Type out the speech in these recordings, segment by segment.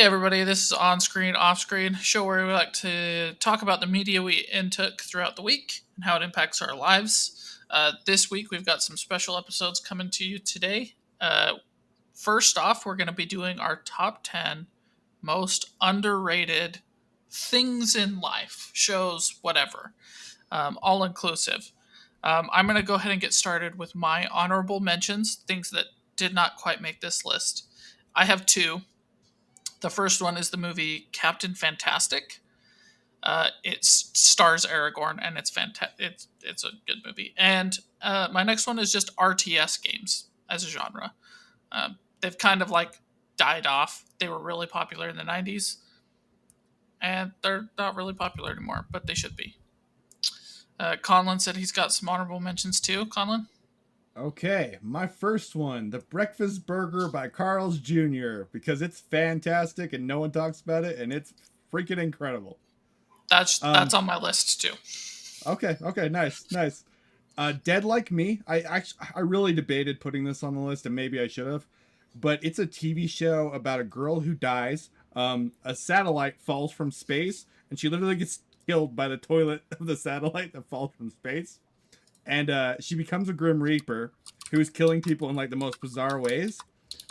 everybody, this is On Screen, Off Screen, show where we like to talk about the media we intook throughout the week and how it impacts our lives. This week, we've got some special episodes coming to you today. First off, we're going to be doing our top 10 most underrated things in life, shows, whatever, all inclusive. I'm going to go ahead and get started with my honorable mentions, things that did not quite make this list. I have two. The first one is the movie Captain Fantastic. It stars Aragorn, and it's a good movie. And my next one is just RTS games as a genre. They've kind of like died off. They were really popular in the '90s, and they're not really popular anymore, but they should be. Konlin said he's got some honorable mentions too. Konlin? Okay, my first one, the Breakfast Burger by Carl's Jr. because it's fantastic and no one talks about it and it's freaking incredible. That's on my list too. Okay, nice. Dead Like Me. I really debated putting this on the list and maybe I should have, but it's a TV show about a girl who dies. A satellite falls from space and she literally gets killed by the toilet of the satellite that falls from space. And she becomes a Grim Reaper who's killing people in like the most bizarre ways.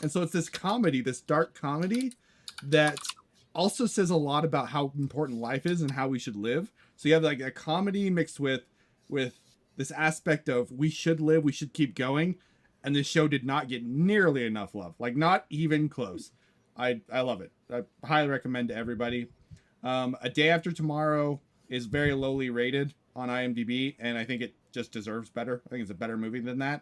And so it's this comedy, this dark comedy that also says a lot about how important life is and how we should live. So you have like a comedy mixed with this aspect of we should live, we should keep going. And this show did not get nearly enough love, like not even close. I love it. I highly recommend to everybody. A Day After Tomorrow is very lowly rated on IMDb, and I think it just deserves better. I think it's a better movie than that.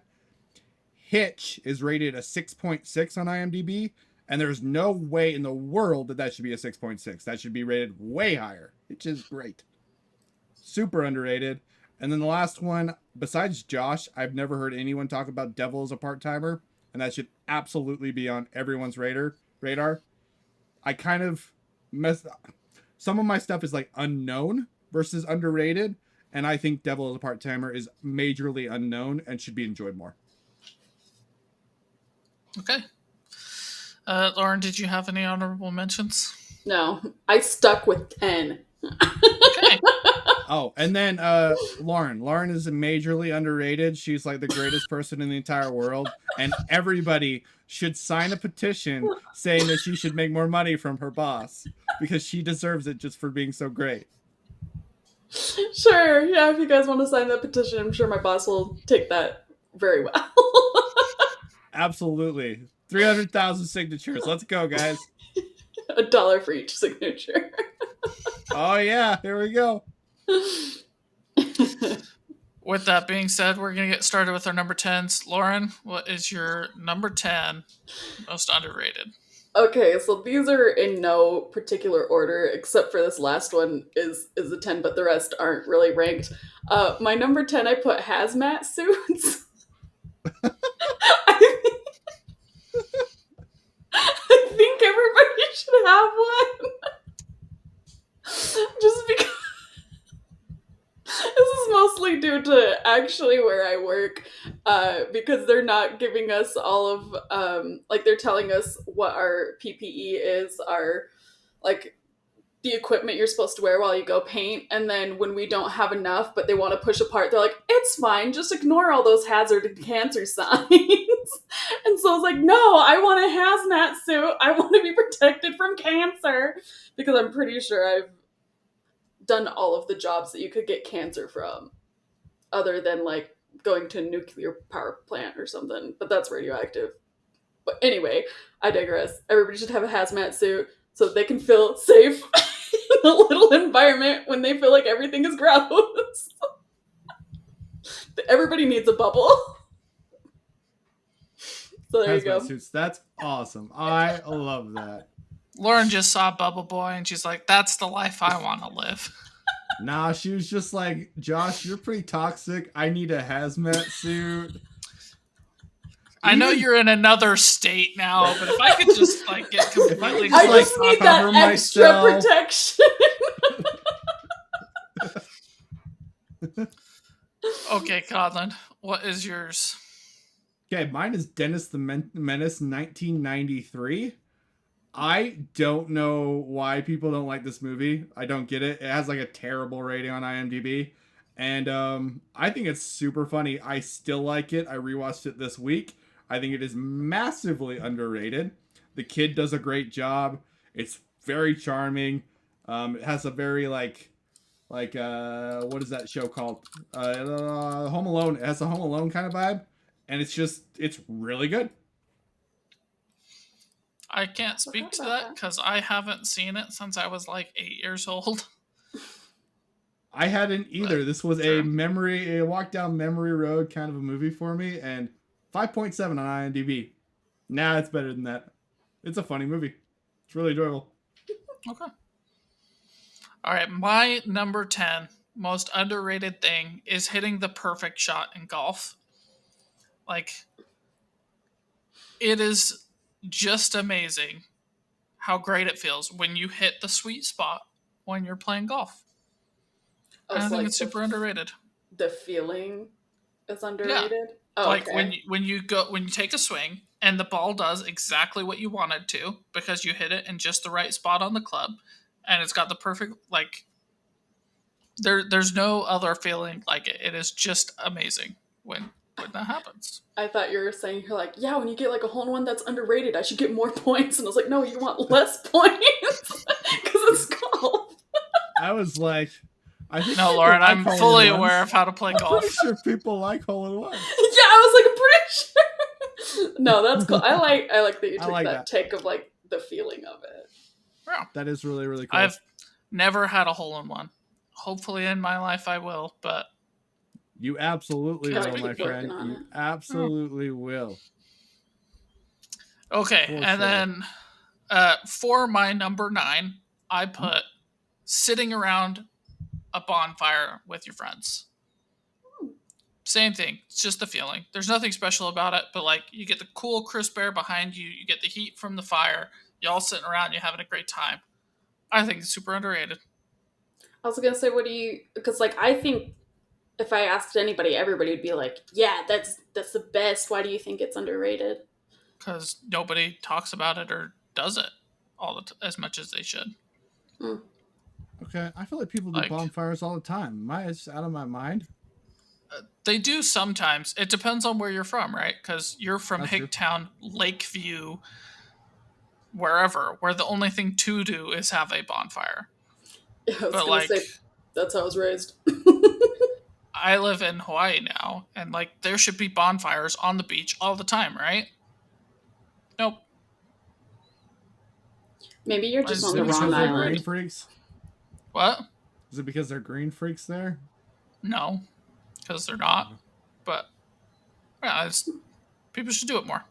Hitch is rated a 6.6 on IMDb, and there's no way in the world that should be a 6.6. That should be rated way higher. Hitch is great. Super underrated. And then the last one, besides Josh, I've never heard anyone talk about Devil as a Part-Timer, and that should absolutely be on everyone's radar. I kind of messed up. Some of my stuff is like unknown versus underrated, and I think Devil as a Part-Timer is majorly unknown and should be enjoyed more. Okay. Lauren, did you have any honorable mentions? No, I stuck with 10. Okay. Oh, and then Lauren. Lauren is majorly underrated. She's like the greatest person in the entire world, and everybody should sign a petition saying that she should make more money from her boss because she deserves it just for being so great. Sure, yeah, if you guys want to sign that petition, I'm sure my boss will take that very well. Absolutely. 300,000 signatures. Let's go, guys. $1 for each signature. Oh, yeah. Here we go. With that being said, we're going to get started with our number 10s. Lauren, what is your number 10 most underrated? Okay, so these are in no particular order, except for this last one is a 10, but the rest aren't really ranked. My number 10, I put hazmat suits. I think everybody should have one. Just because this is mostly due to actually where I work, because they're not giving us all of, like they're telling us what our PPE is, our, like, the equipment you're supposed to wear while you go paint, and then when we don't have enough, but they want to push apart, they're like, it's fine, just ignore all those hazard and cancer signs. And so I was like, no, I want a hazmat suit. I want to be protected from cancer, because I'm pretty sure I've done all of the jobs that you could get cancer from, other than like going to a nuclear power plant or something, but that's radioactive. But anyway, I digress. Everybody should have a hazmat suit so they can feel safe in a little environment when they feel like everything is gross. Everybody needs a bubble. So there you go. Suits. That's awesome. I love that. Lauren just saw Bubble Boy and she's like, that's the life I want to live. Nah, she was just like, Josh, you're pretty toxic. I need a hazmat suit. I know you're in another state now, but if I could just like get completely, I just need that extra protection. Okay, Konlin, what is yours? Okay, mine is Dennis the Menace 1993. I don't know why people don't like this movie. I don't get it. It has like a terrible rating on IMDb. And I think it's super funny. I still like it. I rewatched it this week. I think it is massively underrated. The kid does a great job. It's very charming. It has a very what is that show called? Home Alone. It has a Home Alone kind of vibe, and it's really good. I can't I speak forgot to about that that. because I haven't seen it since I was like 8 years old. I hadn't But either. This was true. a walk down memory road kind of a movie for me, and 5.7 on IMDb. Nah, it's better than that. It's a funny movie. It's really enjoyable. Okay. All right. My number 10 most underrated thing is hitting the perfect shot in golf. Like, it is just amazing how great it feels when you hit the sweet spot when you're playing golf. Oh, And I so think like it's super underrated. the feeling is Yeah. underrated. Oh, Like okay. when you take a swing and the ball does exactly what you wanted to because you hit it in just the right spot on the club and it's got the perfect like there's no other feeling like it. It is just amazing when that happens. I thought you were saying you're like, yeah, when you get like a hole in one that's underrated, I should get more points. And I was like, no, you want less points because it's golf. I was like, I think No, people Lauren, like I'm hole in fully aware ones. of how to play I'm pretty golf. sure people like hole in ones. Yeah, I was like, I'm pretty sure. No, that's cool. I like that you I took like that that. take of like the feeling of it. Yeah. That is really, really cool. I've never had a hole in one. Hopefully in my life I will, but You absolutely can't Gotta will, speak my keep to it. working friend. on You it. Yeah. absolutely will. Okay, For and sure. then for my number 9, I put sitting around a bonfire with your friends. Same thing. It's just the feeling. There's nothing special about it, but like you get the cool crisp air behind you, you get the heat from the fire, you all sitting around, you're having a great time. I think it's super underrated I was gonna say, what do you? Because like I think if I asked anybody, everybody would be like, yeah, that's the best. Why do you think it's underrated? because nobody talks about it or does it as much as they should. Hmm. Okay, I feel like people do Like bonfires all the time. Am I just out of my mind? they do sometimes. It depends on where you're from, right? Because you're from That's true. Hicktown, Lakeview, wherever, where the only thing to do is have a bonfire. Yeah, I was But gonna like say that's how I was raised. I live in Hawaii now, and like there should be bonfires on the beach all the time, right? Nope. Maybe you're I just Is on just the it think it's wrong because really they're green island. underrated. freaks? What? Is it because they're green freaks there? No, because they're not. Uh, But yeah, people should do it more.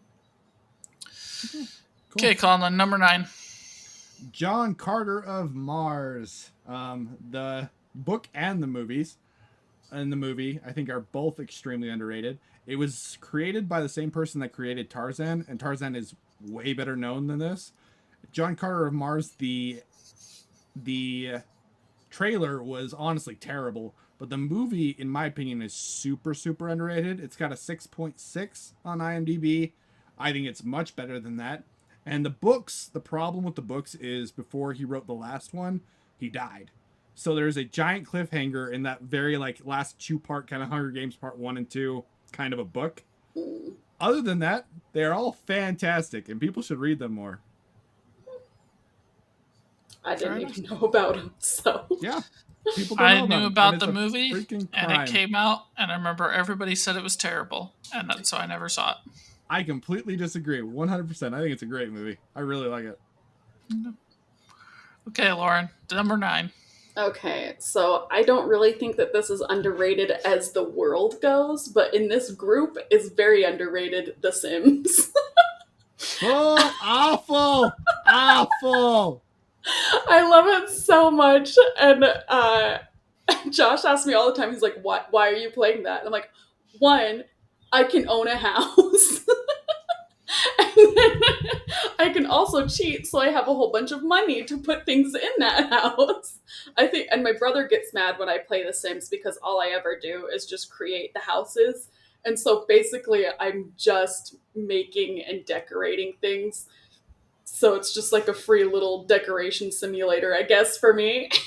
okay, Okay, cool. Conlin, number 9. John Carter of Mars. The book and the movies and the movie, I think, are both extremely underrated. It was created by the same person that created Tarzan, and Tarzan is way better known than this. John Carter of Mars, the trailer was honestly terrible, but the movie, in my opinion, is super, super underrated. It's got a 6.6 on IMDb. I think it's much better than that. And the problem with the books is before he wrote the last one, he died. So there's a giant cliffhanger in that very like last two-part kind of Hunger Games part 1 and 2 kind of a book. Mm, Other than that, they're all fantastic and people should read them more. I Fair didn't enough. even know about him, so Yeah, people don't I know knew them and about it's the a movie, freaking and it crime. came out, and I remember everybody said it was terrible, and so I never saw it. I completely disagree. 100%. I think it's a great movie. I really like it. Okay, Lauren, number 9. okay. So I don't really think that this is underrated as the world goes, but in this group is very underrated. The Sims. Oh, awful. Awful. I love it so much, and Josh asks me all the time. He's like, Why are you playing that?" And I'm like, "One, I can own a house." And then I can also cheat, so I have a whole bunch of money to put things in that house. I think, and my brother gets mad when I play The Sims because all I ever do is just create the houses. And so basically, I'm just making and decorating things. So it's just like a free little decoration simulator, I guess, for me. You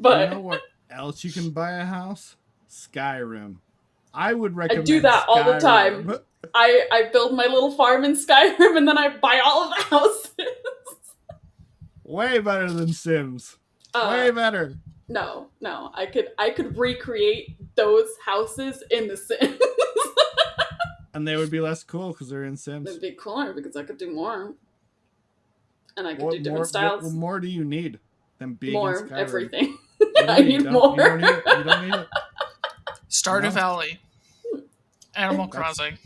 But know what else you can buy a house? Skyrim. I would I do recommend that all the time. Skyrim. I build my little farm in Skyrim and then I buy all of the houses. Way better than Sims. Uh, Way better. no, I could recreate those houses in The Sims. And they would be less cool because they're in Sims. It'd be cooler because I could do more. And I could What do different styles. What more do you need than being in More, Skyrim? everything. No, I you need don't. more. You don't need it. Stardew No. Valley, Animal That's- Crossing,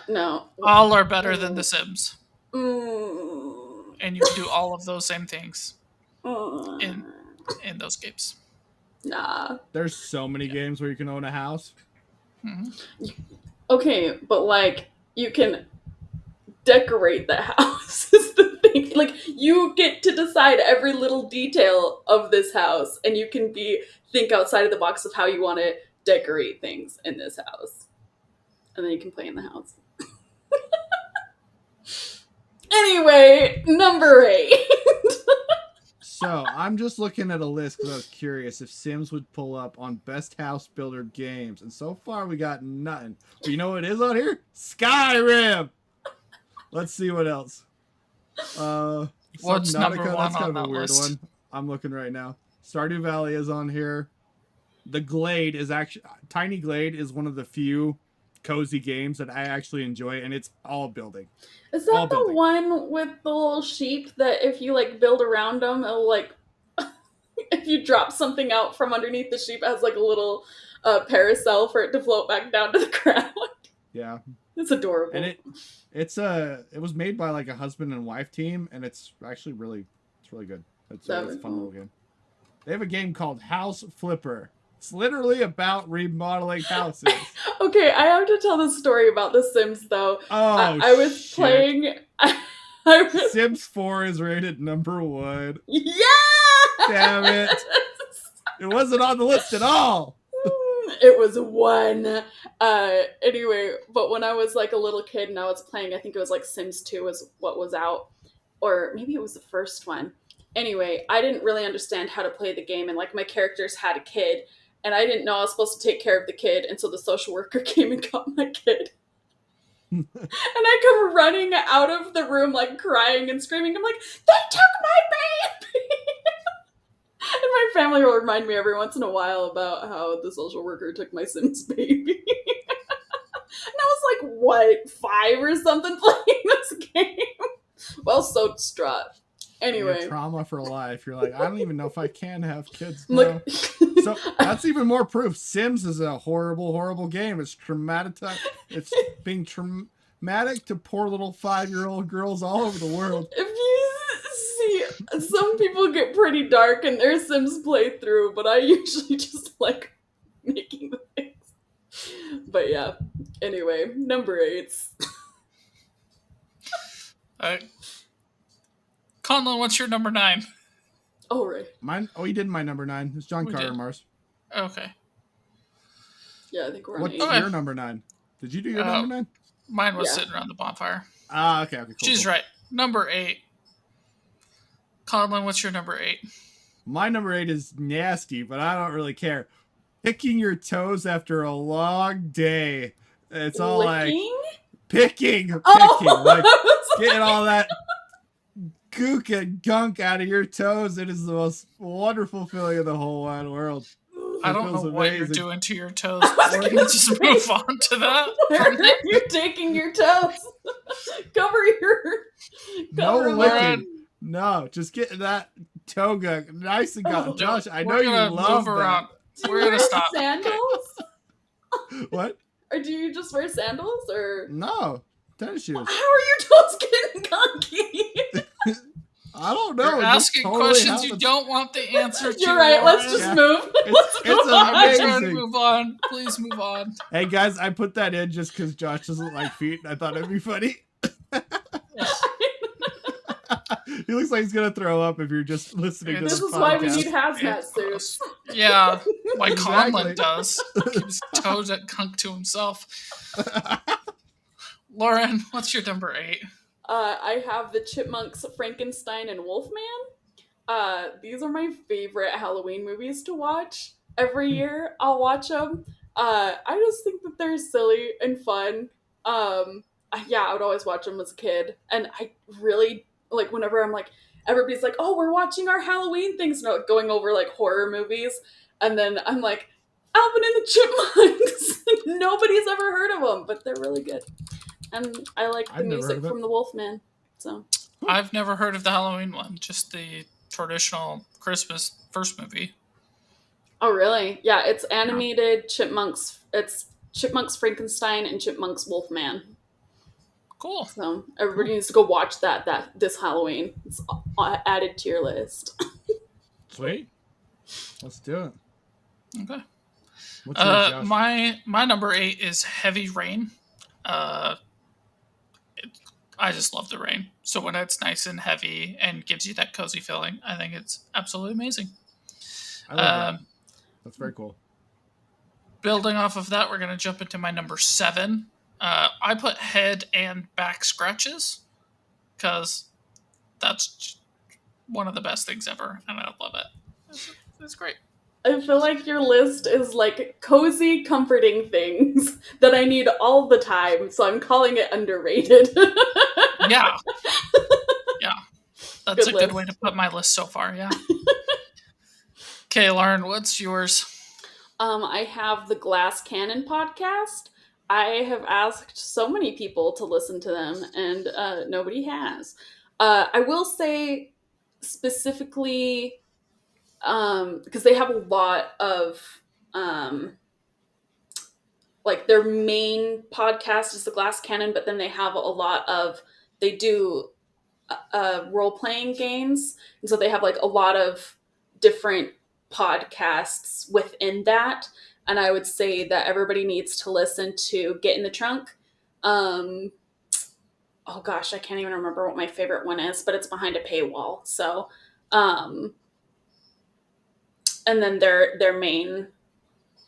No. all are better than The Sims, Mm. and you can do all of those same things Mm. in those games. Nah. There's so many games where you can own a house. Okay, but like you can decorate the house is the thing. Like you get to decide every little detail of this house, and you can think outside of the box of how you want to decorate things in this house, and then you can play in the house. Anyway, number 8. So I'm just looking at a list because I was curious if Sims would pull up on best house builder games, and so far we got nothing. But you know what is on here? Skyrim. Let's see what else. What's number Subnautica, one that's kind on of a that weird list? one. I'm looking right now. Stardew Valley is on here. The Glade is actually Tiny Glade is one of the few cozy games that I actually enjoy, and it's all building. Is All that the building. one with the little sheep that if you like build around them, it'll like if you drop something out from underneath the sheep, it has like a little parasail for it to float back down to the ground. Yeah. It's adorable. And it was made by like a husband and wife team, and it's actually really good. It's a fun little game. They have a game called House Flipper. It's literally about remodeling houses. Okay, I have to tell the story about The Sims though. Oh, I was shit. playing. Sims 4 is rated number 1. Yeah. Damn it! It wasn't on the list at all. It was 1. Anyway, but when I was like a little kid and I was playing, I think it was like Sims 2 was what was out, or maybe it was the first one. Anyway, I didn't really understand how to play the game, and like my characters had a kid, and I didn't know I was supposed to take care of the kid, and so the social worker came and got my kid. And I come running out of the room like crying and screaming. I'm like, they took my baby! And my family will remind me every once in a while about how the social worker took my Sims baby. And I was like, what, 5 or something playing this game? Well, so distraught. Anyway. You're trauma for life. You're like, I don't even know if I can have kids now. Look, So that's even more proof. Sims is a horrible game. It's traumatic. It's being traumatic to poor little 5-year-old girls all over the world. if you see, some people get pretty dark in their Sims playthrough, but I usually just like making the things. But yeah, anyway, number 8. Konlin, what's your number 9? Oh, right. Mine. Oh, he did my number 9. It's John We Carter did. Mars. Okay. Yeah, I think we're on What's 8. Okay. your number 9? Did you do your number 9? Mine was Yeah. sitting around the bonfire. Ah, okay. Cool, She's cool. right. Number 8. Konlin, what's your number 8? My number 8 is nasty, but I don't really care. Picking your toes after a long day. It's all like picking, Oh! like getting all that gook and gunk out of your toes. It is the most wonderful feeling in the whole wide world. I don't know feels what you're amazing. doing to your toes. We're going to just move on to that. Where are you taking your toes? Cover your. No Cover licking. No, just getting that toe gunk nice and gone. Oh. Josh, I know We're you gonna love move that. around. Do We're you gonna wear stop. sandals? What? Or do you just wear sandals? Or No, tennis shoes. how are your toes getting gunky? I don't know. You're it just asking totally questions you happens. don't want the answer to. You're right. Let's Lauren. just Yeah. move. Let's It's move on. I'm trying to amazing. move on. Please move on. Hey guys, I put that in just because Josh doesn't like feet, and I thought it'd be funny. He looks like he's gonna throw up if you're just listening to This this is why we podcast. need hazmat suits. Yeah, like Exactly. Konlin does. Keeps toes at kunk to himself. Lauren, what's your number 8? I have the Chipmunks, Frankenstein, and Wolfman. These are my favorite Halloween movies to watch. Every year, I'll watch them. I just think that they're silly and fun. Yeah, I would always watch them as a kid, and I really like whenever I'm like, everybody's like, "Oh, we're watching our Halloween things," and like, going over like horror movies, and then I'm like, Alvin and the Chipmunks. Nobody's ever heard of them, but they're really good, and I like the I've never heard music of it. from the Wolfman. So I've never heard of the Halloween one, just the traditional Christmas first movie. oh, really? Yeah, it's Yeah. animated Chipmunks. It's Chipmunks Frankenstein and Chipmunks Wolfman. Cool. So everybody Cool. needs to go watch that this Halloween. It's added to your list. Sweet. Let's do it. Okay. What's yours, Josh? My number 8 is Heavy Rain. Uh, I just love the rain. So when it's nice and heavy and gives you that cozy feeling, I think it's absolutely amazing. I love that. Um, That's very cool. Building off of that, we're going to jump into my number 7. I put head and back scratches because that's one of the best things ever, and I love it. It's great. I feel like your list is like cozy, comforting things that I need all the time. So I'm calling it underrated. Yeah, yeah, that's Good a good list. way to put my list so far. Yeah. Okay, Lauren, what's yours? I have the Glass Cannon podcast. I have asked so many people to listen to them, and nobody has. I will say specifically because they have a lot of like their main podcast is the Glass Cannon, but then they have a lot of they do role playing games, and so they have like a lot of different podcasts within that. And I would say that everybody needs to listen to Get in the Trunk. Um, oh gosh, I can't even remember what my favorite one is, but it's behind a paywall. So, um, and then their main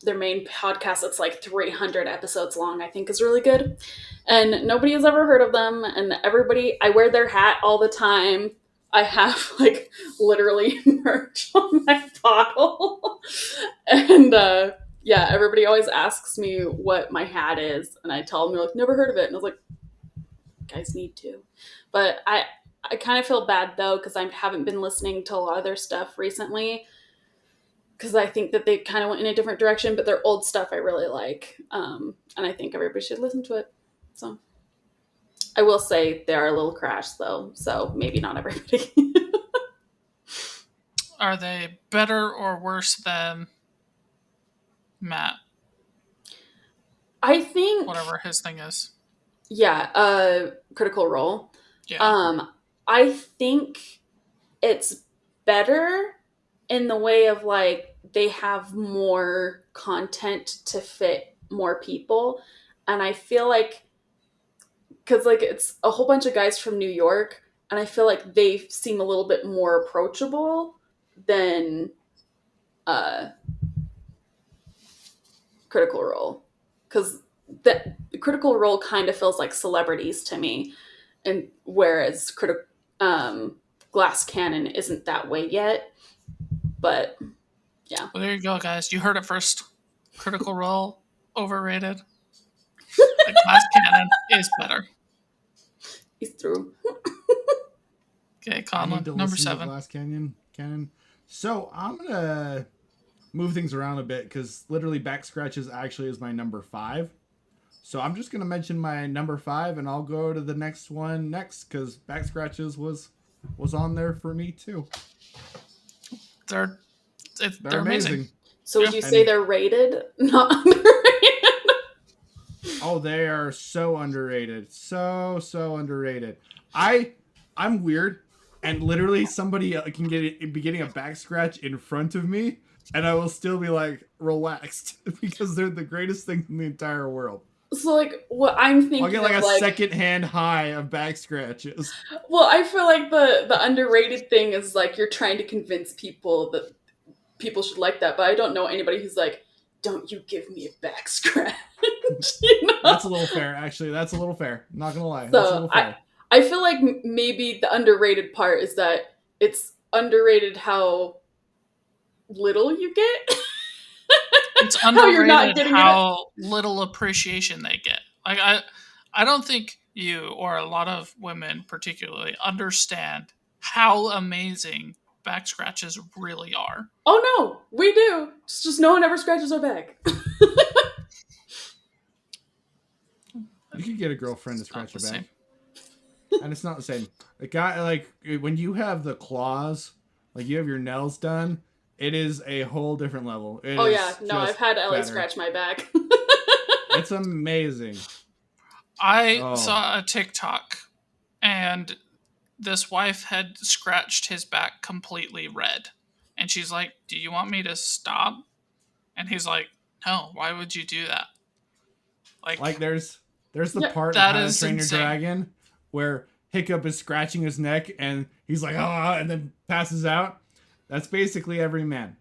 podcast that's like 300 episodes long, I think is really good. And nobody has ever heard of them. And everybody, I wear their hat all the time. I have like literally merch on my bottle. And yeah, everybody always asks me what my hat is. And I tell them, they're like, never heard of it. And I was like, you guys need to. But I kind of feel bad though, because I haven't been listening to a lot of their stuff recently because I think that they kind of went in a different direction, but their old stuff I really like. And I think everybody should listen to it. So I will say they are a little crash though, so maybe not everybody. Are they better or worse than Matt? I think, Whatever his thing is. yeah, Critical Role. Yeah. I think it's better in the way of like they have more content to fit more people. And I feel like because like it's a whole bunch of guys from New York, and I feel like they seem a little bit more approachable than uh, Critical Role, because the Critical Role kind of feels like celebrities to me, and whereas Glass Cannon isn't that way yet, but yeah, Well, there you go, guys. You heard it first. Critical Role, overrated. The Glass Cannon is better. he's through. Okay, I need Conlin, to number listen to 7. Glass Cannon. So I'm gonna move things around a bit because literally back scratches actually is my number 5. So I'm just gonna mention my number 5, and I'll go to the next one next because back scratches was on there for me too. They're They're amazing. amazing. So would Yeah. you say they're rated, not underrated? Oh, they are so underrated. So underrated. I'm weird, and literally somebody can be getting a back scratch in front of me, and I will still be like relaxed because they're the greatest thing in the entire world. So like what I'm thinking I'll get like of, a second-hand high of back scratches. well, I feel like the underrated thing is like you're trying to convince people that people should like that, but I don't know anybody who's like, don't you give me a back scratch. You know? That's a little fair, actually. That's a little fair. Not gonna lie. So That's a little fair. I feel like maybe the underrated part is that it's underrated how little you get. It's How you're not underrated getting it. how little appreciation they get. Like I don't think you or a lot of women particularly understand how amazing back scratches really are. Oh no, we do. It's just no one ever scratches our back. You could get a girlfriend to It's not scratch the your back, same. and it's not the same. The guy, like when you have the claws, like you have your nails done, it is a whole different level. It Oh yeah, is no, I've just had Ellie better. scratch my back. It's amazing. I Oh, saw a TikTok and this wife had scratched his back completely red. And she's like, "Do you want me to stop?" And he's like, "No, why would you do that?" like Like, there's the Yeah. part of that How to is Train Your insane. Dragon where Hiccup is scratching his neck and he's like ah, and then passes out. That's basically every man.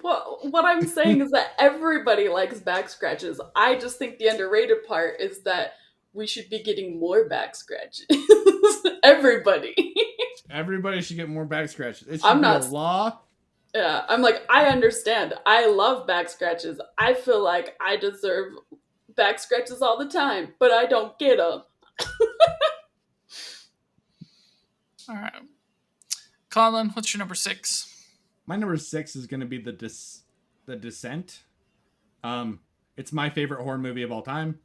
Well, what I'm saying is that everybody likes back scratches. I just think the underrated part is that we should be getting more back scratches. Everybody. Everybody should get more back scratches. It should I'm be a not. law. Yeah, I'm like, I understand. I love back scratches. I feel like I deserve back scratches all the time, but I don't get them. All right. Colin, what's your number 6? My number 6 is going to be the Descent. Um, it's my favorite horror movie of all time,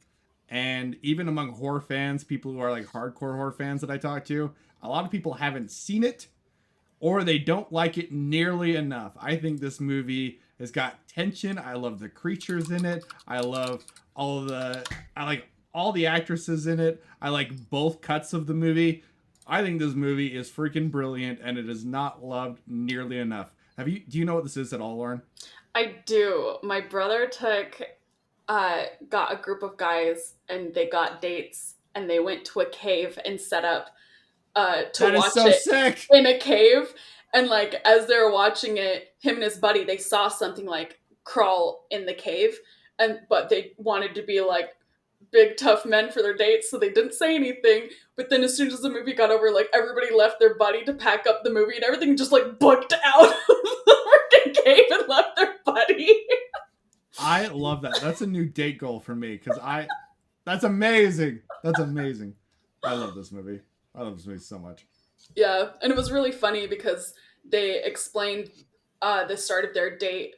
and even among horror fans, people who are like hardcore horror fans that I talk to, a lot of people haven't seen it or they don't like it nearly enough. I think this movie has got tension. I love the creatures in it. I love all of the I like all the actresses in it. I like both cuts of the movie. I think this movie is freaking brilliant and it is not loved nearly enough. Do you know what this is at all, Lauren? I do. My brother got a group of guys and they got dates and they went to a cave and set up to That is watch so it sick. in a cave. And like as they were watching it, him and his buddy, they saw something like crawl in the cave, and but they wanted to be like big tough men for their dates, so they didn't say anything. But then as soon as the movie got over, like everybody left their buddy to pack up the movie and everything, just like booked out of the freaking cave and left their buddy. I love that. That's a new date goal for me because I that's amazing. That's amazing. I love this movie. I love this movie so much. Yeah, and it was really funny because they explained the start of their date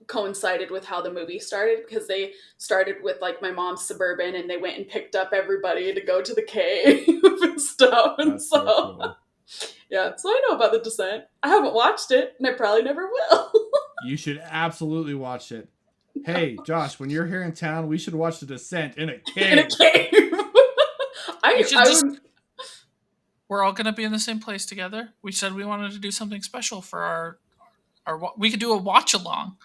coincided with how the movie started, because they started with like my mom's Suburban and they went and picked up everybody to go to the cave and stuff. And That's so so cool. yeah, so I know about The Descent. I haven't watched it and I probably never will. You should absolutely watch it. Hey, Josh, when you're here in town, we should watch The Descent in a In a cave. cave. We should I just, would. we're all going to be in the same place together. We said we wanted to do something special for we could do a watch along.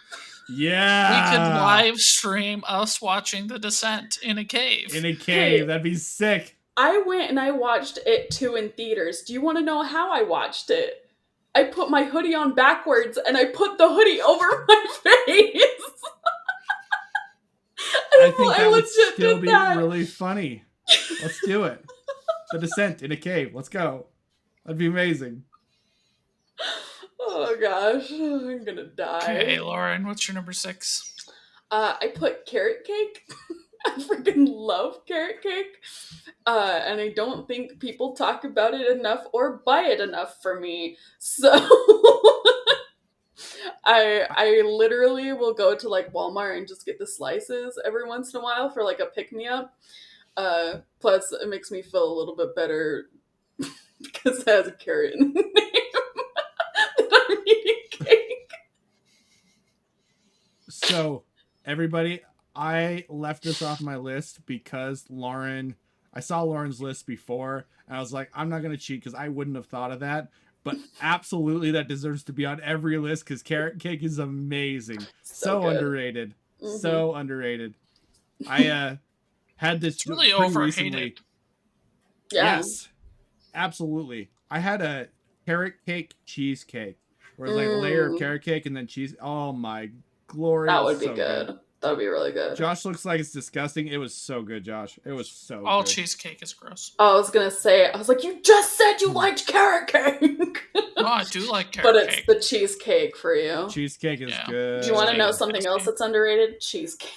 We could Yeah. live stream us watching The Descent in a In cave. a cave. Hey, That'd be sick. I went and I watched it too in theaters. Do you want to know how I watched it? I put my hoodie on backwards and I put the hoodie over my face. I think I that would legit still did be that. really funny. Let's do it. The Descent in a cave. Let's go. That'd be amazing. Oh gosh, I'm gonna Okay, die. Lauren, what's your number 6? I put carrot cake. I freaking love carrot cake. And I don't think people talk about it enough or buy it enough for me. So I literally will go to like Walmart and just get the slices every once in a while for like a pick me up. Plus, it makes me feel a little bit better because it has a carrot in the name that I'm eating cake. So, everybody, I left this off my list because I saw Lauren's list before, and I was like, I'm not going to cheat because I wouldn't have thought of that. But absolutely, that deserves to be on every list because carrot cake is amazing. So So good. underrated. Mm-hmm. So underrated. I had this It's really pretty recently. overhated. Yeah, Yes, absolutely. I had a carrot cake cheesecake where it's like a layer of mm, carrot cake and then cheese. Oh my glory, it that was would be so good. good. That would be really good. Josh looks like it's disgusting. It was so good, Josh. It was so All good. cheesecake is gross. I was gonna say, I was like, you just said you liked carrot cake. No, I do like But carrot it's cake. the cheesecake for you. Cheesecake is Yeah. good. Do you want to Cheesecake know is something else nasty. that's underrated? Cheesecake.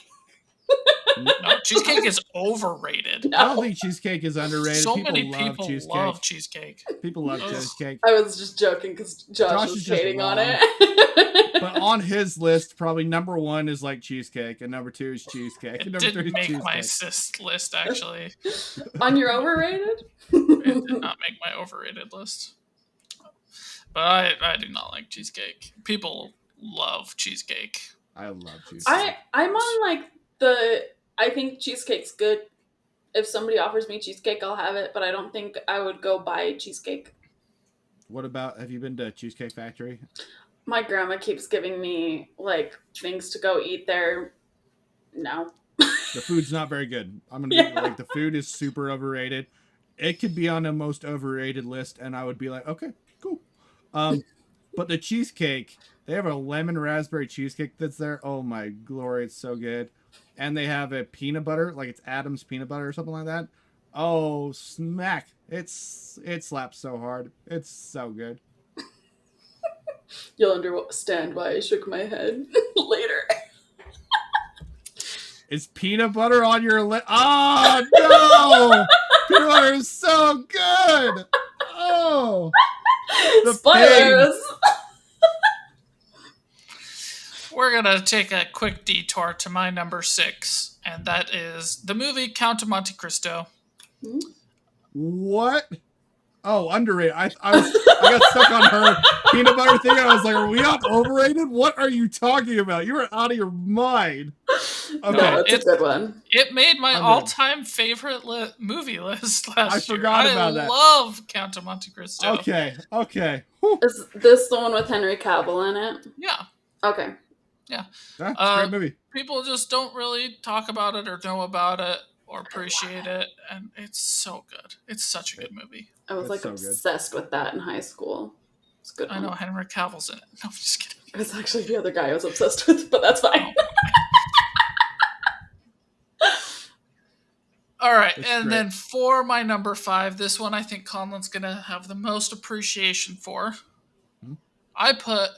No, cheesecake is overrated. I don't think cheesecake is underrated. So people many love people cheesecake. love cheesecake. People love Ugh. cheesecake. I was just joking because Josh Josh was is just hating on wrong. it. But on his list, probably number 1 is like cheesecake, and number 2 is cheesecake, and It number 3 didn't is make my cheesecake. list, actually. On your overrated? It did not make my overrated list. But I do not like cheesecake. People love cheesecake. I love cheesecake. I'm on like I think cheesecake's good. If somebody offers me cheesecake, I'll have it, but I don't think I would go buy cheesecake. What about, have you been to Cheesecake Factory? My grandma keeps giving me like things to go eat there. No. The food's not very good. I'm gonna be like, the food is super overrated. It could be on a most overrated list, and I would be like, okay, cool. But the cheesecake, they have a lemon raspberry cheesecake that's there. Oh my glory, it's so good. And they have a peanut butter, like it's Adam's peanut butter or something like that. Oh, smack! It slaps so hard. It's so good. You'll understand why I shook my head later. Is peanut butter on your list? Oh no! Peanut butter is so good. Oh, the Spoilers. We're gonna take a quick detour to my number 6, and that is the movie Count of Monte Cristo. What? Oh, underrated. I got stuck on her peanut butter thing. I was like, are we on overrated? What are you talking about? You are out of your mind. Okay. No, it's a good one. It made my I'm all-time favorite movie list last year. forgot about that. I love Count of Monte Cristo. Okay. Whew. Is this the one with Henry Cavill in it? Yeah. Okay. Yeah. That's a great movie. People just don't really talk about it or know about it or appreciate it, and it's so good. It's such a good movie. I was like so good. obsessed with that in high school. It's a good. I know Henry Cavill's in it. No, I'm just kidding. It was actually the other guy I was obsessed with, but that's fine. All right, That's and great. then for my number 5, this one I think Conlin's gonna have the most appreciation for. I put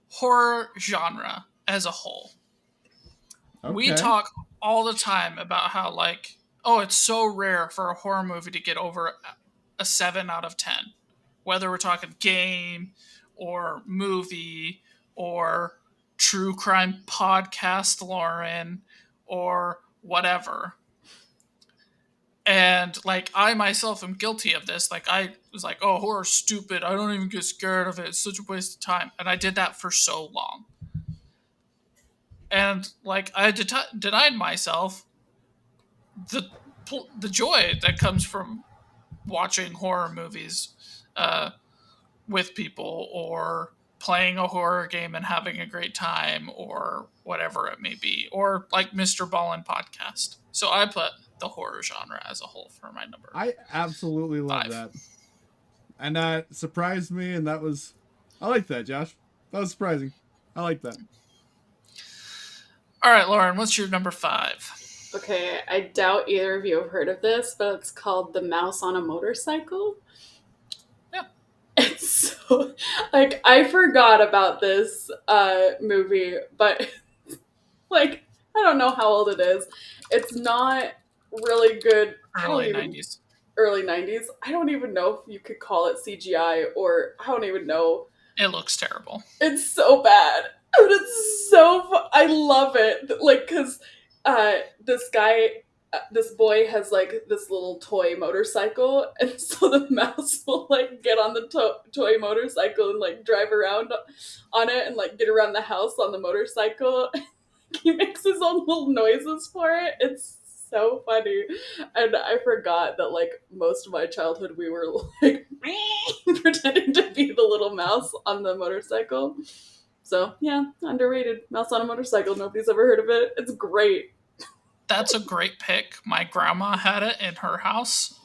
horror genre as a whole. Okay. We talk all the time about how, like, oh, it's so rare for a horror movie to get over a 7 out of 10. Whether we're talking game or movie or true crime podcast, Lauren, or whatever. And, like, I myself am guilty of this. Like, I was like, oh, horror's stupid. I don't even get scared of it. It's such a waste of time. And I did that for so long. And, like, I denied myself the joy that comes from watching horror movies with people, or playing a horror game and having a great time, or whatever it may be, or like Mr. Ballin podcast. So I put the horror genre as a whole for my number. I absolutely love 5. that. And that surprised me, and I like that, Josh. That was surprising. I like that. All right, Lauren, what's your number 5? Okay, I doubt either of you have heard of this, but it's called The Mouse on a Motorcycle. Yeah. It's so, like, I forgot about this movie, but, like, I don't know how old it is. It's not really good. Early 90s. Early 90s. I don't even know if you could call it CGI, or I don't even know. It looks terrible. It's so bad. But it's so I love it. Like, because this boy has, like, this little toy motorcycle, and so the mouse will, like, get on the toy motorcycle and, like, drive around on it and, like, get around the house on the motorcycle. He makes his own little noises for it. It's so funny. And I forgot that, like, most of my childhood we were, like, pretending to be the little mouse on the motorcycle. So, yeah, underrated. Mouse on a Motorcycle. Nobody's ever heard of it. It's great. That's a great pick. My grandma had it in her house.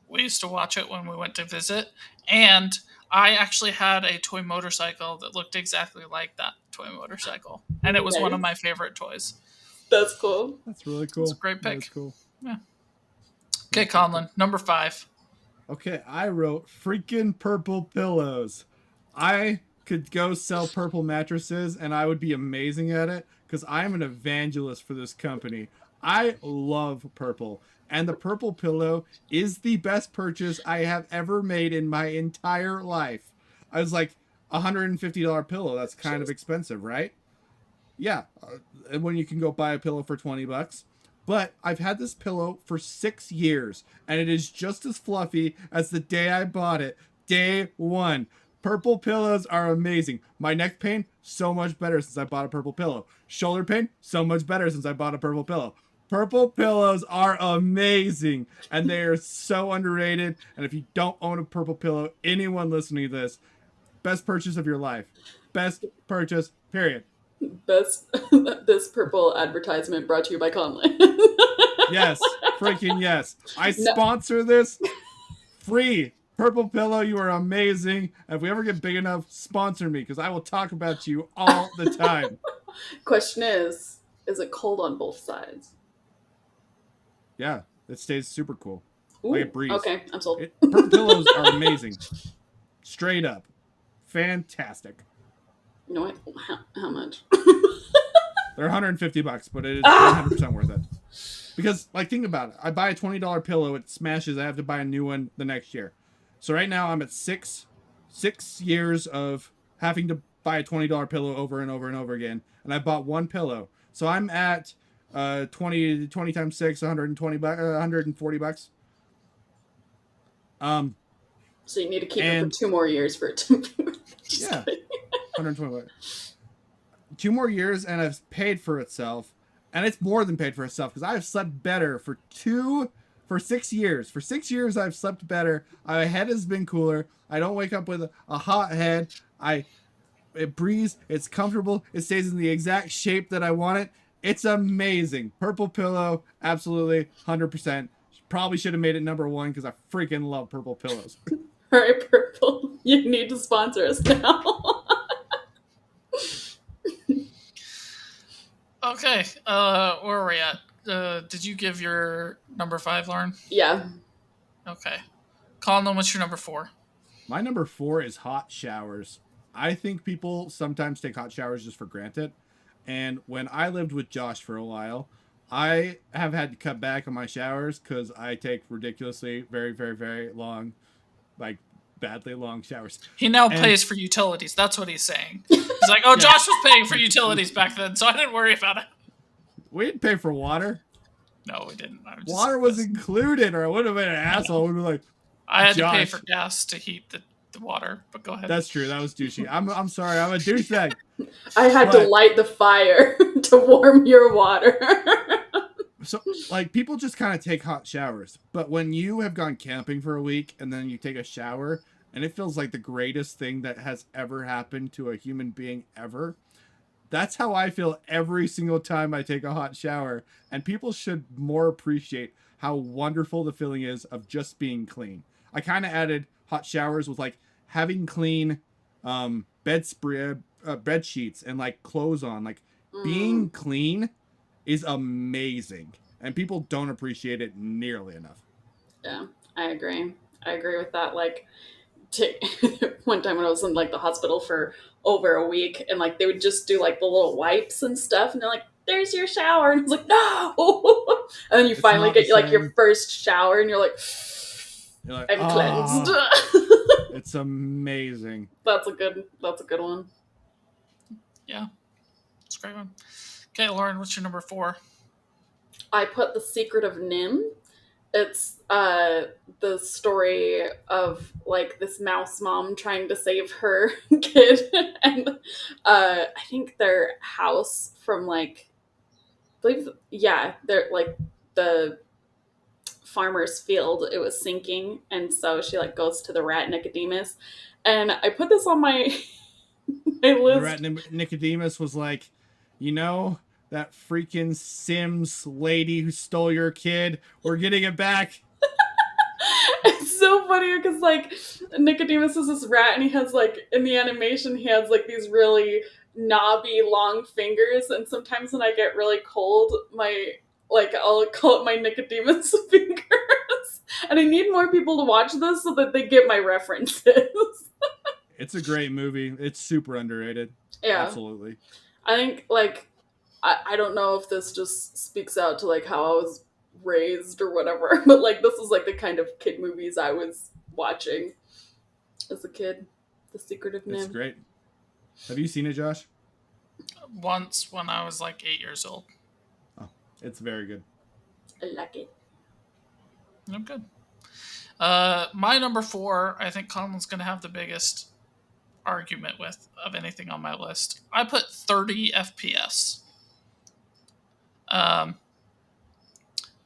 We used to watch it when we went to visit. And I actually had a toy motorcycle that looked exactly like that toy motorcycle, and it was one of Nice. my favorite toys. That's cool. That's really It's a cool. great That is pick. cool. Yeah. Okay, Very cool. Cool. Conlin, number 5. Okay, I wrote freaking purple pillows. I could go sell purple mattresses and I would be amazing at it because I'm an evangelist for this company. I love purple. And the purple pillow is the best purchase I have ever made in my entire life. I was like, $150 pillow. That's kind of expensive, right? Yeah, when you can go buy a pillow for 20 bucks. But I've had this pillow for 6 years and it is just as fluffy as the day I bought it, day one. Purple pillows are amazing. My neck pain, so much better since I bought a purple pillow. Shoulder pain, so much better since I bought a purple pillow. Purple pillows are amazing and they are so underrated. And if you don't own a purple pillow, anyone listening to this, best purchase of your life. Best purchase, period. Best this purple advertisement brought to you by Konlin. Yes, freaking yes. I No, sponsor this free. Purple Pillow, you are amazing. If we ever get big enough, sponsor me because I will talk about you all the time. question is it cold on both sides? Yeah, it stays super cool. Like a Ooh, breeze. okay, I'm sold. Purple Pillows are amazing. Straight up. Fantastic. You know what? How much? They're $150, but it is Ah! 100% worth it. Because, like, think about it. I buy a $20 pillow, it smashes. I have to buy a new one the next year. So right now I'm at six years of having to buy a $20 pillow over and over and over again, and I bought one pillow. So I'm at 20 times 6, 120 $140. So you need to keep it for And 2 more years for it to be. Just yeah, kidding. 120 2 more years and I've paid for itself, and it's more than paid for itself because I've slept better for 6 years. For 6 years I've slept better. My head has been cooler. I don't wake up with a hot head. It breathes, it's comfortable, it stays in the exact shape that I want it. It's amazing. Purple pillow, absolutely 100%. Probably should have made it number 1 because I freaking love purple pillows. All right, purple. You need to sponsor us now. Okay, where are we at? Did you give your number 5, Lauren? Yeah. Okay. Conlin, what's your number 4? My number 4 is hot showers. I think people sometimes take hot showers just for granted. And when I lived with Josh for a while, I have had to cut back on my showers because I take ridiculously very, very, very long, like badly long showers. He now And pays for utilities. That's what he's saying. He's like, oh, yeah, Josh was paying for utilities back then, so I didn't worry about it. we didn't pay for water. No, we didn't. Water was included, or I would have been an asshole. I would be like, I had to pay Josh. for gas to heat the water, but go ahead. That's true. That was douchey. I'm sorry. I'm a douchebag. I had to light the fire to warm your water. So, like, people just kind of take hot showers. But when you have gone camping for a week and then you take a shower, and it feels like the greatest thing that has ever happened to a human being ever, that's how I feel every single time I take a hot shower. And people should more appreciate how wonderful the feeling is of just being clean. I kind of added hot showers with like having clean bed sheets and like clothes on. Like being clean is amazing, and people don't appreciate it nearly enough. Yeah, I agree. I agree with that. Like, one time when I was in like the hospital for over a week, and like they would just do like the little wipes and stuff, and they're like, "There's your shower," and I was like, "No!" And then you It's finally not the get like your same. first shower, and you're like, You're like, "I'm cleansed." it's amazing. That's a good one. Yeah, it's a great one. Okay, Lauren, what's your number 4? I put The Secret of Nim. It's the story of like this mouse mom trying to save her kid, and I think their house from like, I believe, yeah, they're like the farmer's field, it was sinking, and so she like goes to the rat Nicodemus, and I put this on my my The list. rat Nicodemus was like, you know, that freaking Sims lady who stole your kid, we're getting it back. It's so funny because like Nicodemus is this rat, and he has like in the animation he has like these really knobby long fingers, and sometimes when I get really cold, my like I'll call it my Nicodemus fingers, and I need more people to watch this so that they get my references. It's a great movie. It's super underrated. Yeah, Absolutely. I think like I don't know if this just speaks out to like how I was raised or whatever, but like this is like the kind of kid movies I was watching as a kid. The Secret of It's Nim. great. Have you seen it, Josh? Once when I was like 8 years old. Oh, it's very good. I like it. I'm good. My number 4, I think Conlin's going to have the biggest argument with of anything on my list. I put 30 FPS. Um,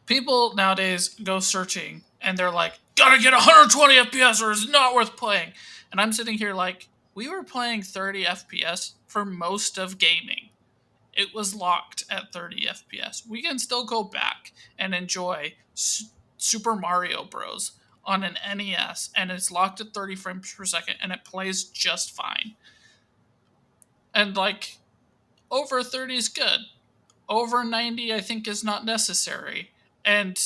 People nowadays go searching and they're like, gotta get 120 FPS or it's not worth playing. And I'm sitting here like, we were playing 30 FPS for most of gaming. It was locked at 30 FPS. We can still go back and enjoy Super Mario Bros. On an NES, and it's locked at 30 frames per second, and it plays just fine. And like, over 30 is good. Over 90, I think, is not necessary. And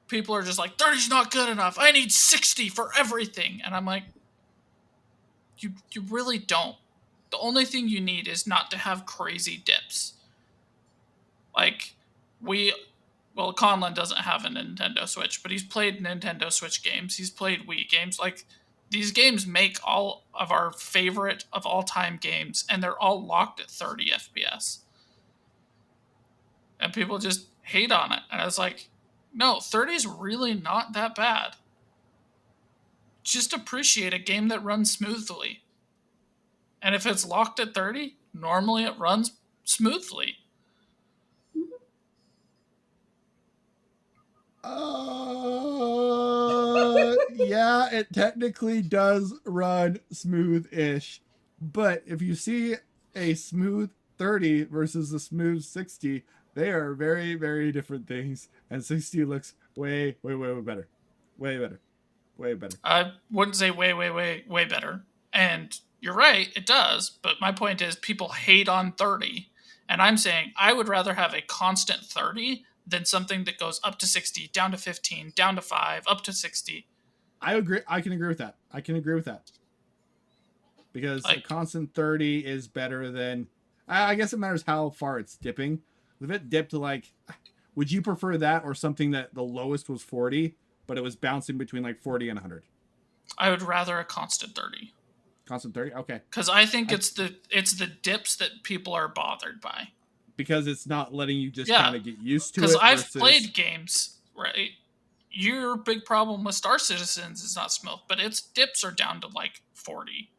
people are just like, 30 is not good enough. I need 60 for everything. And I'm like, you really don't. The only thing you need is not to have crazy dips. Like, we, well, Conlin doesn't have a Nintendo Switch, but he's played Nintendo Switch games. He's played Wii games. Like, these games make all of our favorite of all time games, and they're all locked at 30 FPS. And people just hate on it. And I was like, no, 30 is really not that bad. Just appreciate a game that runs smoothly. And if it's locked at 30, normally it runs smoothly. Yeah, it technically does run smooth-ish. But if you see a smooth 30 versus a smooth 60, they are very, very different things. And 60 looks way, way, way, way better. Way better. Way better. I wouldn't say way, way, way, way better. And you're right, it does. But my point is, people hate on 30. And I'm saying I would rather have a constant 30 than something that goes up to 60, down to 15, down to 5, up to 60. I agree. I can agree with that. I can agree with that. Because a Like, constant 30 is better than. I guess it matters how far it's dipping. If it dipped to like. Would you prefer that or something that the lowest was 40, but it was bouncing between like 40 and 100? I would rather a constant 30. Constant 30? Okay. Because I think I, it's the dips that people are bothered by. because it's not letting you just Yeah, kind of get used to because it I've versus. played games, right? Your big problem with Star Citizens is not smooth, but its dips are down to like 40.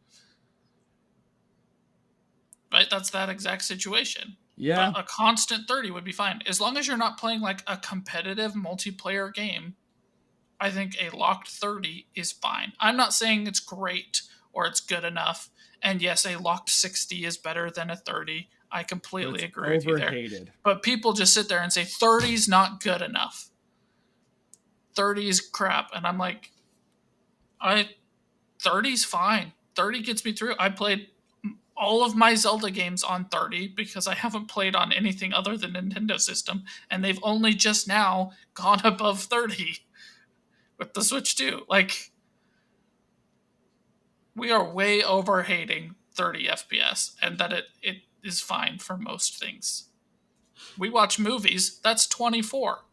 Right? That's that exact situation. But Yeah. a constant 30 would be fine. As long as you're not playing like a competitive multiplayer game, I think a locked 30 is fine. I'm not saying it's great or it's good enough. And yes, a locked 60 is better than a 30. I But completely it's agree with you there. overhated. But people just sit there and say 30 is not good enough. 30 is crap. And I'm like, I 30's fine. 30 gets me through. I played all of my Zelda games on 30 because I haven't played on anything other than Nintendo system, and they've only just now gone above 30 with the Switch 2. Like, we are way over hating 30 FPS and that it is fine for most things. We watch movies, that's 24.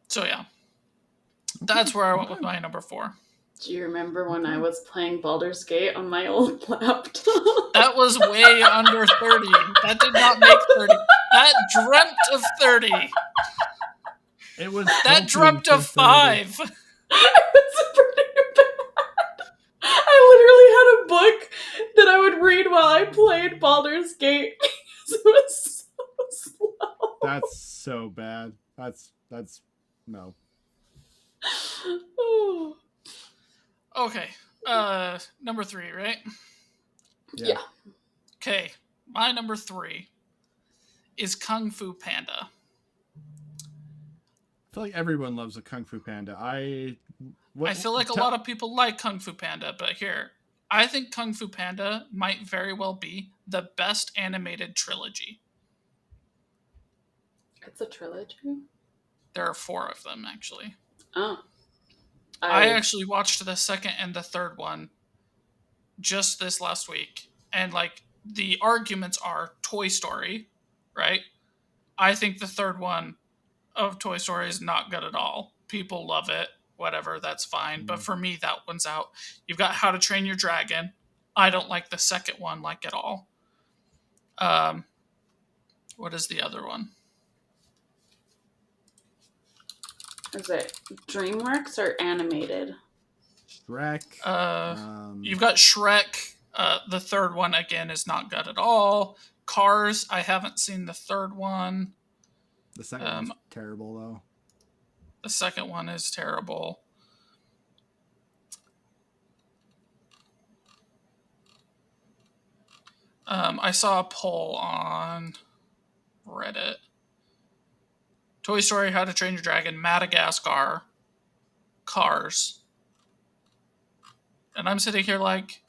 So yeah, that's where I went with Okay. my number 4. Do you remember when I Okay. was playing Baldur's Gate on my old laptop? That was way under 30. That did not make 30. That dreamt of 30. It was That hoping dreamt for of 30. 5. It's pretty bad. I literally had a book that I would read while I played Baldur's Gate. It was so slow. That's so bad. That's no. Oh. Okay. Number 3, right? Yeah. Yeah. Okay. My number 3 is Kung Fu Panda. feel like everyone loves a Kung Fu Panda. I feel like a lot of people like Kung Fu Panda, but here, I think Kung Fu Panda might very well be the best animated trilogy. It's a trilogy. There are four of them, actually. Oh, I I actually watched the second and the third one just this last week. And, like, the arguments are Toy Story, right? I think the third one of Toy Story is not good at all. People love it, whatever, that's fine. But for me, that one's out. You've got How to Train Your Dragon. I don't like the second one, like, at all. Um, what is the other one? is it DreamWorks or animated? Shrek. Uh, you've got Shrek. The third one, again, is not good at all. Cars, I haven't seen the third one. The second one's terrible, though. The second one is terrible. I saw a poll on Reddit. Toy Story, How to Train Your Dragon, Madagascar, Cars. And I'm sitting here like,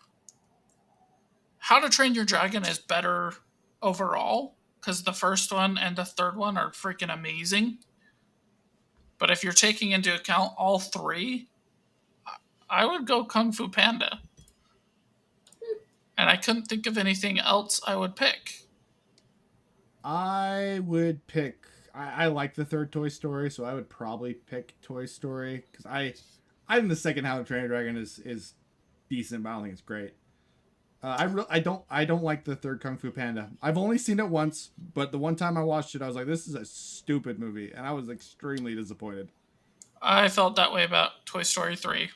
How to Train Your Dragon is better overall because the first one and the third one are freaking amazing. But if you're taking into account all three, I would go Kung Fu Panda. And I couldn't think of anything else I would pick. I would pick. I like the third Toy Story, so I would probably pick Toy Story because I think the second How to Train Your Dragon is decent, but I don't think it's great. I don't like the third Kung Fu Panda. I've only seen it once, but the one time I watched it, I was like, this is a stupid movie, and I was extremely disappointed. I felt that way about Toy Story 3.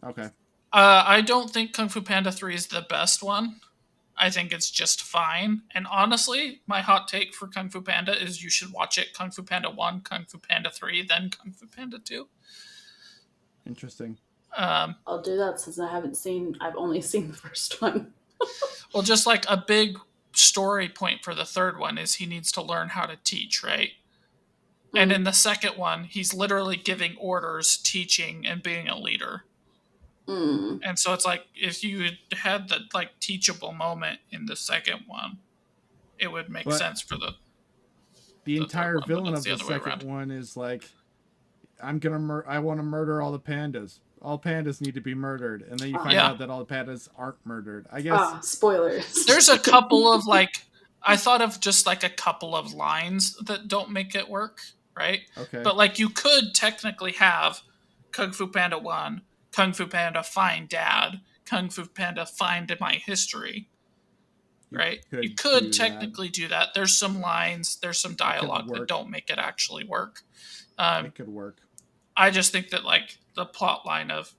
Okay. I don't think Kung Fu Panda 3 is the best one. I think it's just fine. And honestly, my hot take for Kung Fu Panda is you should watch it Kung Fu Panda 1, Kung Fu Panda 3, then Kung Fu Panda 2. Interesting. I'll do that since I've only seen the first one. Well, just like a big story point for the third one is he needs to learn how to teach, right? And in the second one, he's literally giving orders, teaching, and being a leader. Mm. And so it's like if you had the like teachable moment in the second one, it would make But sense for the the third entire one, but villain it's of the the other way second around. one is like, I want to murder all the pandas. All pandas need to be murdered, and then you find Yeah. out that all the pandas aren't murdered. I guess Spoilers. There's a couple of like I thought of just like a couple of lines that don't make it work, right? okay. But like you could technically have Kung Fu Panda 1, Kung Fu Panda Find Dad, Kung Fu Panda Find My History, right? You could do technically do that. There's some lines, there's some dialogue that work. don't make it actually work. It could work. I just think that like the plot line of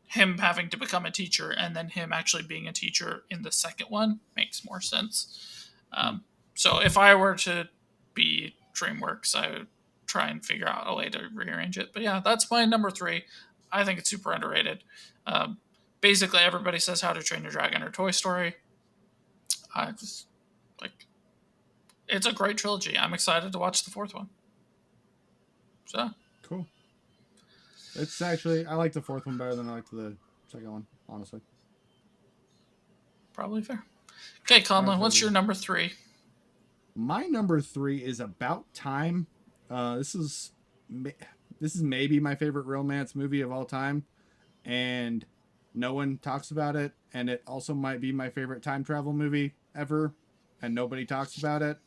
him having to become a teacher and then him actually being a teacher in the second one makes more sense. So if I were to be DreamWorks, I would try and figure out a way to rearrange it. But yeah, that's my number 3. I think it's super underrated. Basically, everybody says How to Train Your Dragon or Toy Story. I just like it's a great trilogy. I'm excited to watch the fourth one. So Cool. It's actually, I like the fourth one better than I like the second one, honestly. probably fair. Okay, Conlin, what's your number 3? My number 3 is About Time. This is maybe my favorite romance movie of all time, and no one talks about it. And it also might be my favorite time travel movie ever, and nobody talks about it.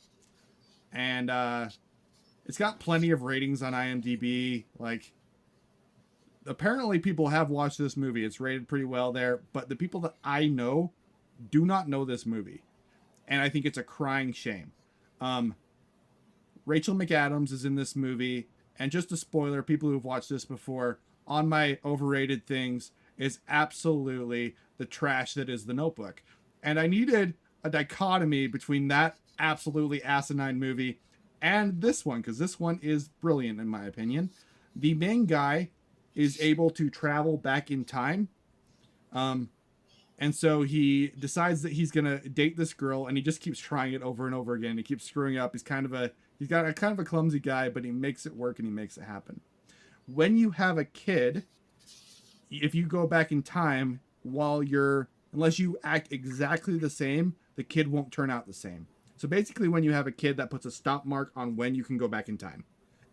And it's got plenty of ratings on IMDb. Like, apparently people have watched this movie. It's rated pretty well there, but the people that I know do not know this movie, and I think it's a crying shame. Rachel McAdams is in this movie, and just a spoiler, people who've watched this before, on my overrated things is absolutely the trash that is The Notebook. And I needed a dichotomy between that absolutely asinine movie and this one, because this one is brilliant in my opinion. The main guy is able to travel back in time. And so he decides that he's going to date this girl, and he just keeps trying it over and over again. He keeps screwing up. He's He's got a kind of a clumsy guy, but he makes it work and he makes it happen. When you have a kid, if you go back in time while you're, unless you act exactly the same, the kid won't turn out the same. So basically, when you have a kid, that puts a stop mark on when you can go back in time.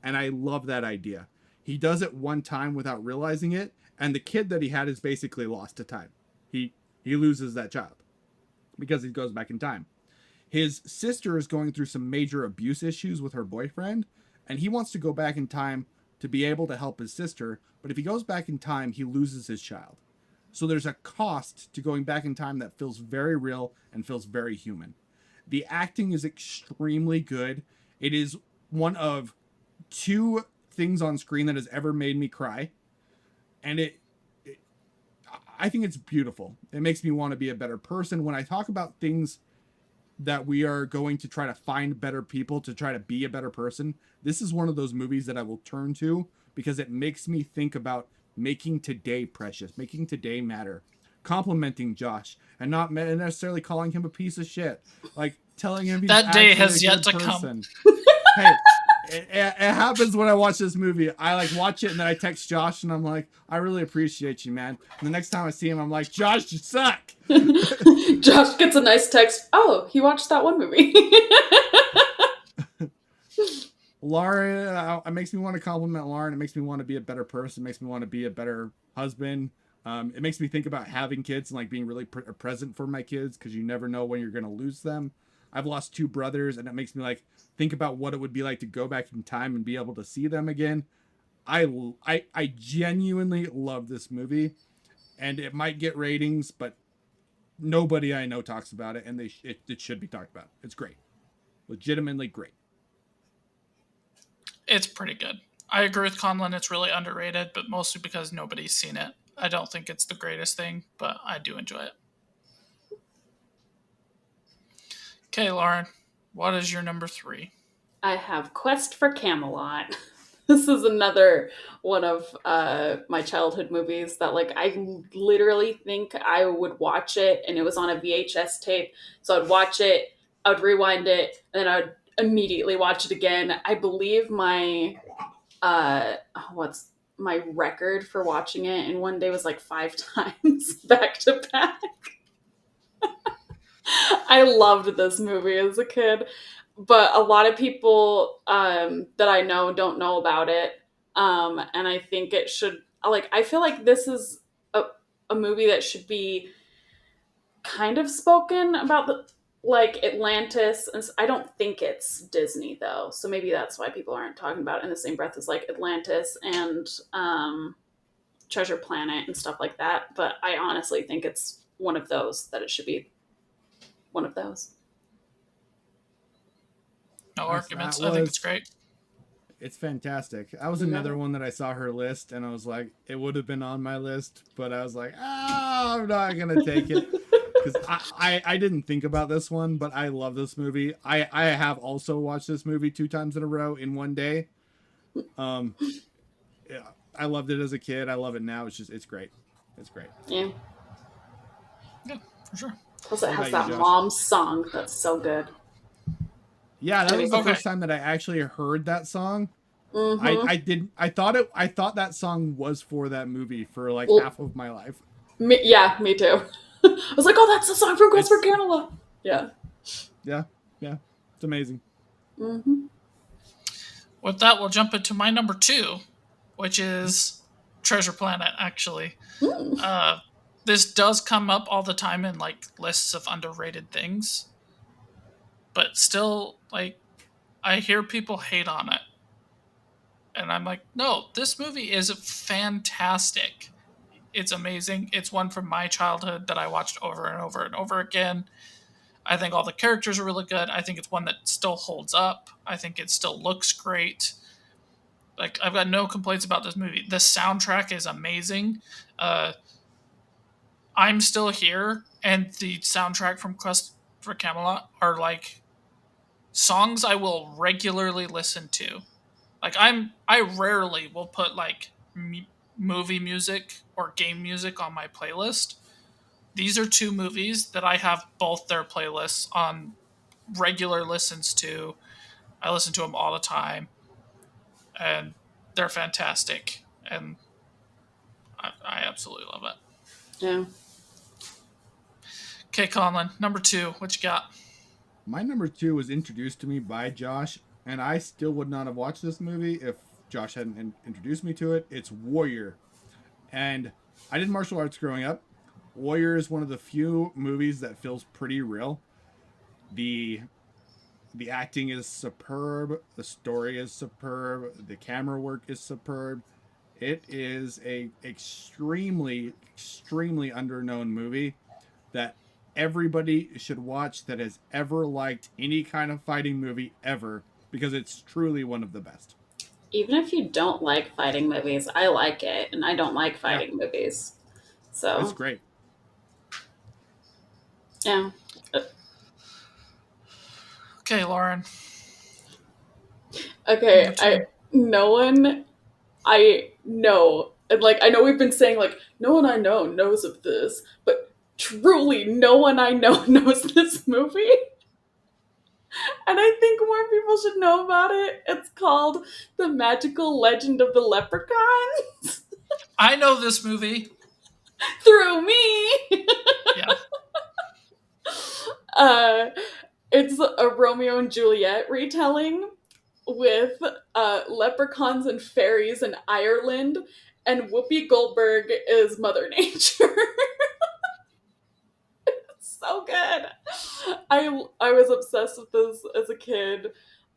And I love that idea. He does it one time without realizing it, and the kid that he had is basically lost to time. He loses that child because he goes back in time. His sister is going through some major abuse issues with her boyfriend, and he wants to go back in time to be able to help his sister, but if he goes back in time, he loses his child. So there's a cost to going back in time that feels very real and feels very human. The acting is extremely good. It is one of two things on screen that has ever made me cry. And I think it's beautiful. It makes me want to be a better person. When I talk about things that we are going to try to find better people to try to be a better person, this is one of those movies that I will turn to because it makes me think about making today precious, making today matter, complimenting Josh, and not necessarily calling him a piece of shit. Like telling him he's That day actually has a yet good to come. person. Hey, it happens when I watch this movie. I like watch it and then I text Josh and I'm like, I really appreciate you, man. And the next time I see him, I'm like, Josh, you suck. Josh gets a nice text. Oh, he watched that one movie. Lauren, it makes me want to compliment Lauren. It makes me want to be a better person. It makes me want to be a better husband. It makes me think about having kids and like being really present for my kids because you never know when you're going to lose them. I've lost two brothers, and it makes me like think about what it would be like to go back in time and be able to see them again. I genuinely love this movie, and it might get ratings, but nobody I know talks about it, and it should be talked about. It's great, legitimately great. It's pretty good. I agree with Conlin. It's really underrated, but mostly because nobody's seen it. I don't think it's the greatest thing, but I do enjoy it. Okay, Lauren, what is your number 3? I have Quest for Camelot. This is another one of my childhood movies that, like, I literally think I would watch it, and it was on a VHS tape. So I'd watch it, I'd rewind it, and then I'd immediately watch it again. I believe what's my record for watching it in one day was like 5 times back to back. I loved this movie as a kid, but a lot of people that I know don't know about it. And I think it should, like, I feel like this is a movie that should be kind of spoken about, like Atlantis. And I don't think it's Disney though. So maybe that's why people aren't talking about it in the same breath as like Atlantis and Treasure Planet and stuff like that. But I honestly think it's one of those that it should be one of those. No arguments. I think Was it's great. it's fantastic. That was another one that I saw her list and I was like, it would have been on my list, but I was like, I'm not gonna take it because I didn't think about this one, but I love this movie. I have also watched this movie 2 times in a row in one day. Yeah, I loved it as a kid. I love it now. It's great. It's great. Yeah. Yeah, for sure. Plus, it What has about that you, Josh? mom song that's so good. Yeah, that was the Okay. first time that I actually heard that song. Mm-hmm. I thought that song was for that movie for like Well, half of my life. me too. I was like, oh, that's the song from Quest for It's Camelot. Yeah. yeah, yeah. It's amazing. Mm-hmm. With that, we'll jump into my number 2, which is Treasure Planet, actually. Mm. Uh, this does come up all the time in like lists of underrated things, but still, like, I hear people hate on it. And I'm like, no, this movie is fantastic. It's amazing. It's one from my childhood that I watched over and over and over again. I think all the characters are really good. I think it's one that still holds up. I think it still looks great. Like, I've got no complaints about this movie. The soundtrack is amazing. Uh, I'm Still Here and the soundtrack from Quest for Camelot are like songs I will regularly listen to. Like, I rarely will put like movie music or game music on my playlist. These are two movies that I have both their playlists on regular listens to. I listen to them all the time, and they're fantastic. And I absolutely love it. Yeah. Okay, Conlin, number two, what you got? My number two was introduced to me by Josh, and I still would not have watched this movie if Josh hadn't introduced me to it. It's Warrior. And I did martial arts growing up. Warrior is one of the few movies that feels pretty real. The the acting is superb, the story is superb, the camera work is superb. It is a extremely underknown movie that everybody should watch that has ever liked any kind of fighting movie ever, because it's truly one of the best. Even if you don't like fighting movies, I like it, and I don't like Yeah, fighting movies. it's So, great. yeah. Okay, Lauren, number Okay, two. no one I know, and like I know we've been saying like no one I know knows of this, but truly no one I know knows this movie, and I think more people should know about it. It's called The Magical Legend of the Leprechauns. I know this movie. Through me. Yeah. uh, it's a Romeo and Juliet retelling with leprechauns and fairies in Ireland, and Whoopi Goldberg is Mother Nature. So good. I was obsessed with this as a kid.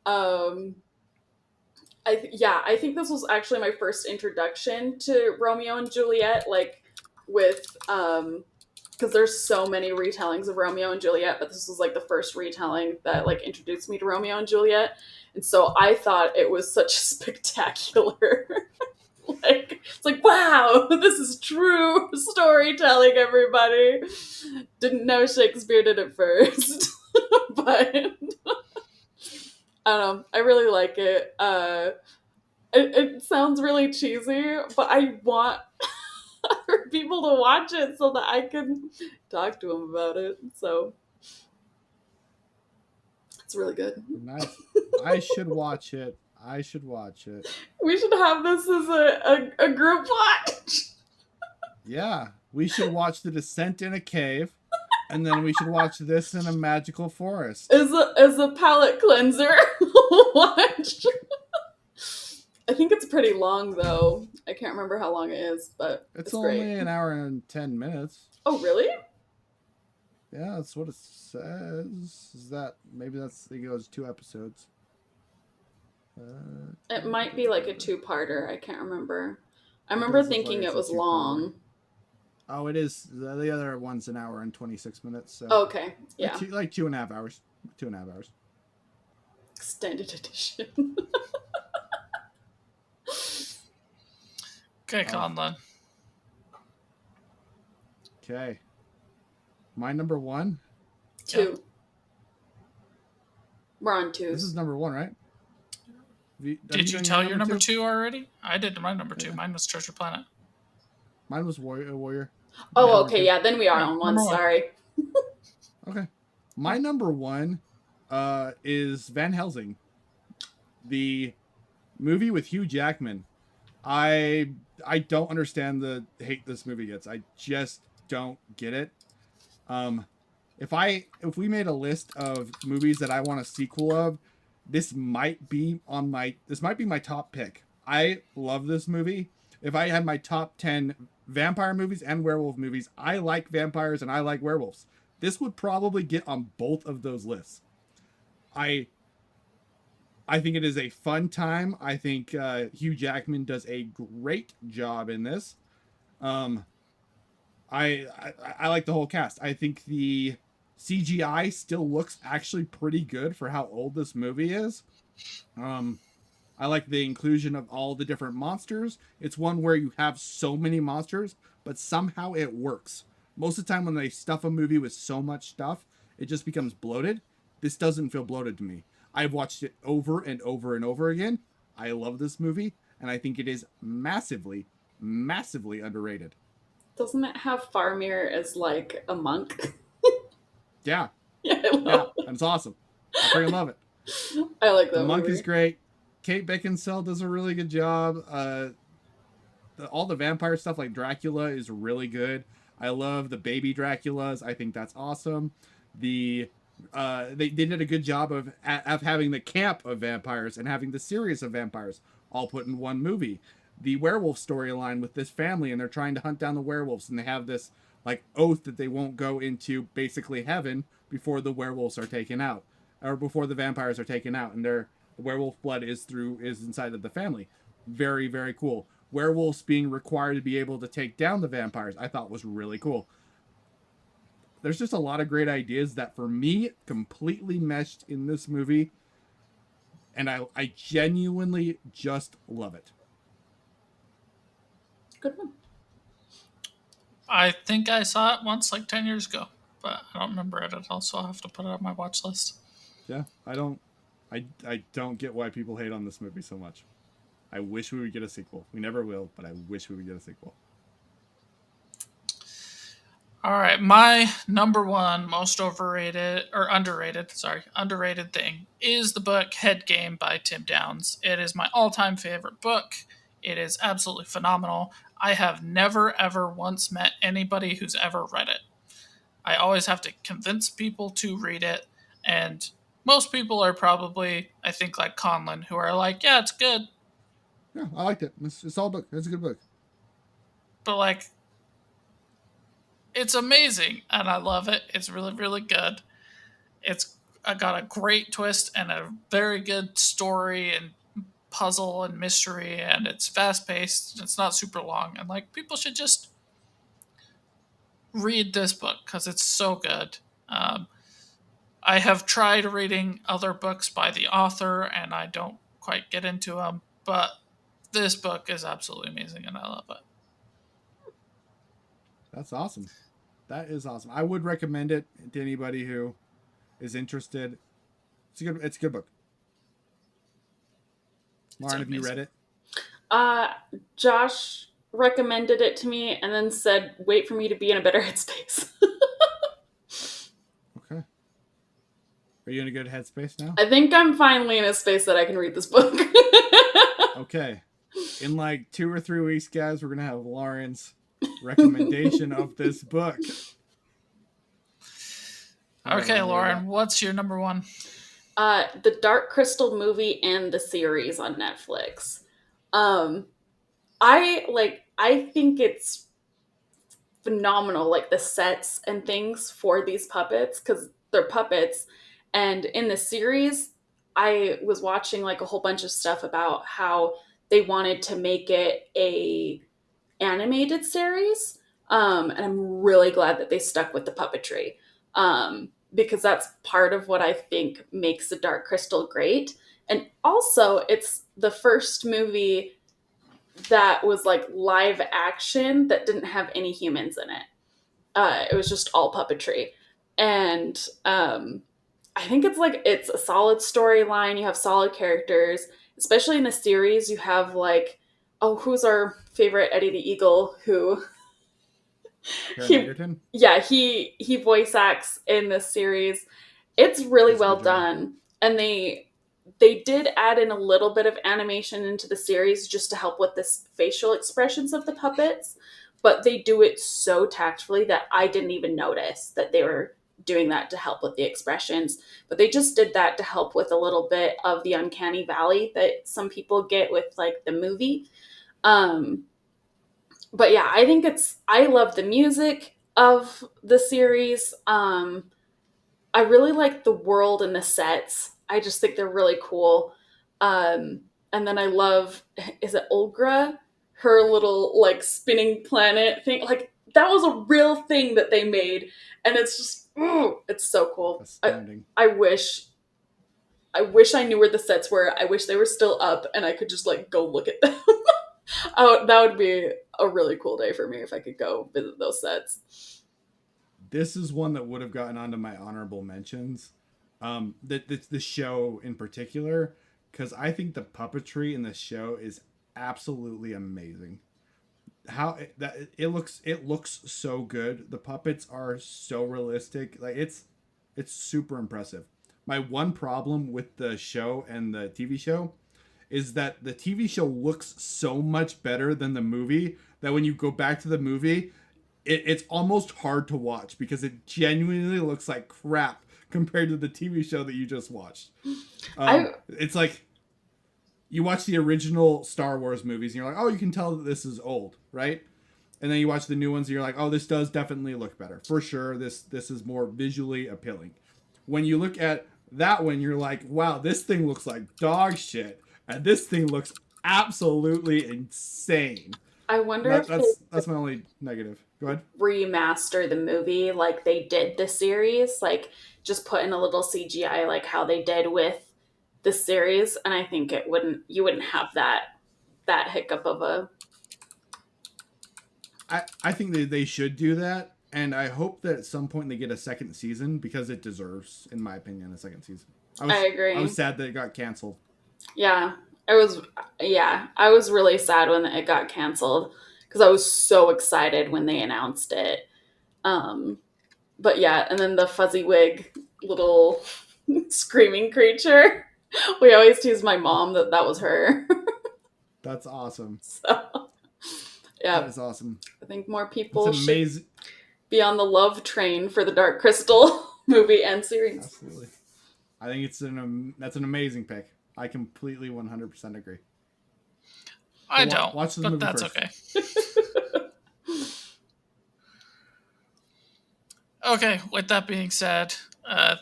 Um, I think this was actually my first introduction to Romeo and Juliet, like with because there's so many retellings of Romeo and Juliet, but this was like the first retelling that like introduced me to Romeo and Juliet, and so I thought it was such spectacular. Like it's like wow, this is true storytelling. Everybody didn't know Shakespeare did it first, but I don't know. I really like it. It sounds really cheesy, but I want other people to watch it so that I can talk to them about it. So it's really good. Nice. I should watch it. I should watch it. We should have this as a group watch. Yeah, we should watch The Descent in a Cave, and then we should watch this in a magical forest. As a palate cleanser. Watch. I think it's pretty long though. I can't remember how long it is, but It's it's great. only an hour and 10 minutes. Oh really? Yeah, that's what it says. Is that maybe it goes 2 episodes? It might be like a two-parter. I can't remember. I It remember does look like thinking it's it a was two-parter. long. Oh, it is. The other one's an hour and 26 minutes. So Okay, yeah. like 2.5 hours. 2.5 hours. Extended edition. Okay, Conlin. Okay. My number one. Two. We're on two. This is number one, right? Did you tell your number two already? I did my number two. Yeah. Mine was Treasure Planet. Mine was Warrior. Oh, okay, yeah. Then we are Yeah, on one. number one. Sorry. Okay. My number one is Van Helsing, the movie with Hugh Jackman. I don't understand the hate this movie gets. I just don't get it. If we made a list of movies that I want a sequel of, this might be my top pick. I love this movie. If I had my top 10 vampire movies and werewolf movies, I like vampires and I like werewolves. This would probably get on both of those lists. I think it is a fun time. I think Hugh Jackman does a great job in this. I like the whole cast. I think the CGI still looks actually pretty good for how old this movie is. I like the inclusion of all the different monsters. It's one where you have so many monsters, but somehow it works. Most of the time when they stuff a movie with so much stuff, it just becomes bloated. This doesn't feel bloated to me. I've watched it over and over and over again. I love this movie, and I think it is massively underrated. Doesn't it have Farmir as like a monk? Yeah, Yeah, I yeah, love it. and it's awesome. I freaking love it. I like The that monk is movie. great. Kate Beckinsale does a really good job. All the vampire stuff like Dracula is really good. I love the baby Draculas. I think that's awesome. The they did a good job of having the camp of vampires and having the series of vampires all put in one movie. The werewolf storyline with this family, and they're trying to hunt down the werewolves, and they have this like oath that they won't go into basically heaven before the werewolves are taken out, or before the vampires are taken out, and the werewolf blood is inside of the family. Very, very cool. Werewolves being required to be able to take down the vampires, I thought was really cool. There's just a lot of great ideas that for me completely meshed in this movie, and I genuinely just love it. Good one. I think I saw it once, like 10 years ago, but I don't remember it at all, so I'll have to put it on my watch list. Yeah, I don't get why people hate on this movie so much. I wish we would get a sequel. We never will, but I wish we would get a sequel. All right, my number one most overrated or underrated thing is the book Head Game by Tim Downs. It is my all-time favorite book. It is absolutely phenomenal. I have never ever once met anybody who's ever read it. I always have to convince people to read it, and most people are probably, I think, like Konlin, who are like, yeah, it's good, Yeah, I liked it. It's all book. It's a good book. but like, it's amazing, and I love it. It's really, really good. It's got a great twist and a very good story and puzzle and mystery, and it's fast paced. It's not super long, and like people should just read this book because it's so good. Um, I have tried reading other books by the author, and I don't quite get into them, but this book is absolutely amazing, and I love it. That's awesome. That is awesome. I would recommend it to anybody who is interested. It's a good book. It's Lauren, have you amazing. read it? Uh, Josh recommended it to me and then said, "Wait for me to be in a better headspace." Okay. Are you in a good headspace now? I think I'm finally in a space that I can read this book. Okay. In like 2 or 3 weeks, guys, we're gonna have Lauren's recommendation of this book. I gotta Okay, remember Lauren, that. what's your number one? The Dark Crystal movie and the series on Netflix. Um, I think it's phenomenal, like the sets and things for these puppets, because they're puppets. And in the series, I was watching like a whole bunch of stuff about how they wanted to make it a animated series. And I'm really glad that they stuck with the puppetry, because that's part of what I think makes the Dark Crystal great. And also, it's the first movie that was like live action that didn't have any humans in it. It was just all puppetry. And I think it's a solid storyline. You have solid characters, especially in the series. You have like, oh, who's our favorite Eddie the Eagle? Who Karen he, Egerton yeah, he voice acts in this series. It's really does a good well job. done, and they did add in a little bit of animation into the series just to help with this facial expressions of the puppets, but they do it so tactfully that I didn't even notice that they were doing that to help with the expressions. But they just did that to help with a little bit of the uncanny valley that some people get with like the movie. Um, but yeah, I love the music of the series. I really like the world and the sets. I just think they're really cool. Um, and then I love, is it Olgra? Her little like spinning planet thing. Like that was a real thing that they made, and it's just, ooh, it's so cool. Astounding. I wish I wish I knew where the sets were. I wish they were still up, and I could just like go look at them. Oh, that would be a really cool day for me if I could go visit those sets. This is one that would have gotten onto my honorable mentions. The show in particular, because I think the puppetry in the show is absolutely amazing. It looks so good. The puppets are so realistic. Like it's super impressive. my one problem with the show and the TV show is that the TV show looks so much better than the movie that when you go back to the movie, it's almost hard to watch because it genuinely looks like crap compared to the TV show that you just watched. I It's like you watch the original Star Wars movies and you're like, oh, you can tell that this is old, right? And then you watch the new ones and you're like, oh, this does definitely look better. For sure, this is more visually appealing. When you look at that one, you're like, wow, this thing looks like dog shit. And this thing looks absolutely insane. I wonder That, if they that's my only negative. Go ahead. remaster the movie like they did the series, like just put in a little CGI like how they did with the series, and I think it wouldn't you wouldn't have that hiccup of a. I think they should do that. And I hope that at some point they get a second season because it deserves, in my opinion, a second season. I agree. I was sad that it got canceled. Yeah, it was. Yeah, I was really sad when it got canceled because I was so excited when they announced it. Um, but yeah, and then the fuzzy wig little screaming creature. We always tease my mom that that was her. That's awesome. So That yeah, is awesome. I think more That's people an should amazing. be on the love train for the Dark Crystal movie and series. Absolutely. I think that's an amazing pick. I completely 100% agree. I don't, watch the but movie that's first. okay. Okay, with that being said,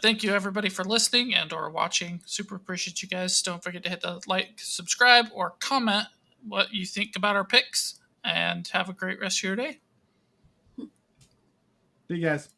thank you everybody for listening and or watching. Super appreciate you guys. Don't forget to hit the like, subscribe, or comment what you think about our picks, and have a great rest of your day. See you guys.